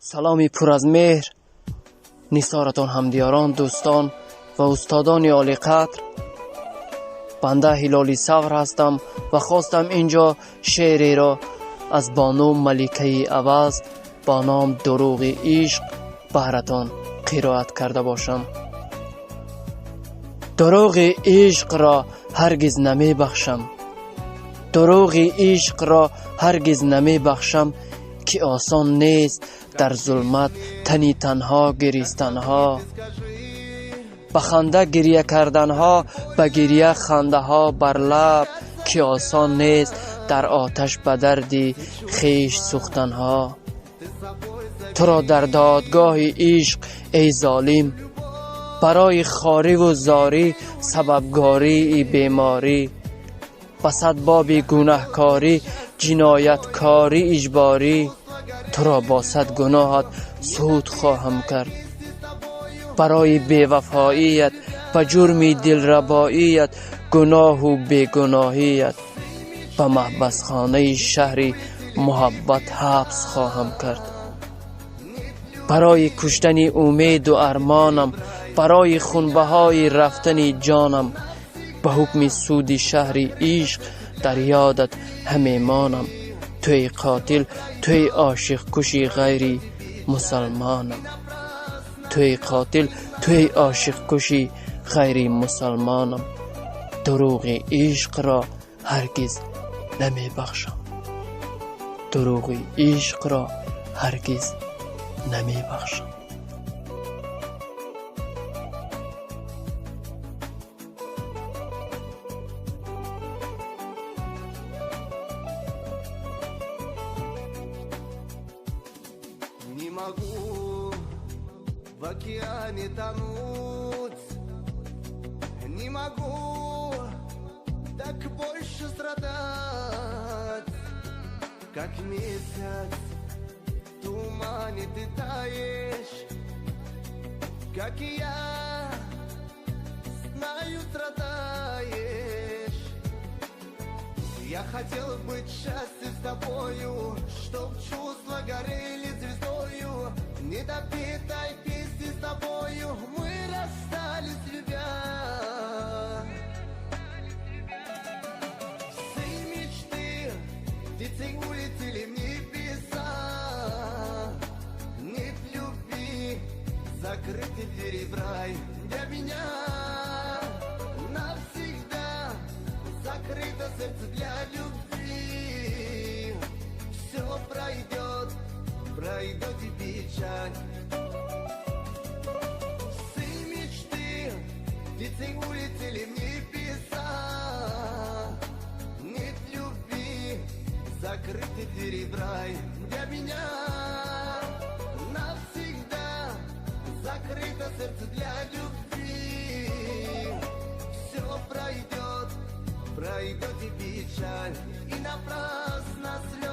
سلامی پر از مهر نثارتان همدیاران، دوستان و استادان عالی قدر. بنده هلالی صبر هستم و خواستم اینجا شعری را از بانو ملکه عوض با نام دروغ عشق براتان قرائت کرده باشم. دروغ عشق را هرگز نمی بخشم، دروغ عشق را هرگز نمی بخشم، که آسان نیست در ظلمت تنی تنها گریستنها. به خنده گریه کردنها، به گریه خنده ها بر لب، که آسان نیست در آتش به دردی خیش سوختنها. تو را در دادگاه عشق ای ظالم، برای خاری و زاری سببگاری ای بیماری، به صد باب گناهکاری جنایتکاری اجباری، تو را با صد گناهت سود خواهم کرد. برای بیوفاییت و جرم دلرباییت، گناه و بیگناهیت، به محبس خانه شهر محبت حبس خواهم کرد. برای کشتن امید و ارمانم، برای خونبهای رفتن جانم، به حکم سود شهر عشق در یادت همه مانم. توی قاتل، توی عاشق کشی غیر مسلمانم. توی قاتل، توی عاشق کشی غیر مسلمانم. دروغ عشق را هرگز نمی بخشم، دروغ عشق را هرگز نمی بخشم. Не могу в океане тонуть, не могу так больше страдать, как месяц в тумане ты таешь, как и я, знаю, страдаешь. Я хотел быть счастлив с тобою, чтоб чувства горели звездою, недопитой песни с тобою мы расстались, любя. Все мечты птицей улетели в небеса, нет любви, закрыты двери в рай для меня. Навсегда закрыто сердце для любви. Все пройдет, пройдет и печаль. Все мечты птицей улетели в небеса, нет любви, закрыты двери в рай для меня. Навсегда закрыто сердце для любви. Все пройдет, пройдет и печаль, и напрасно слезы.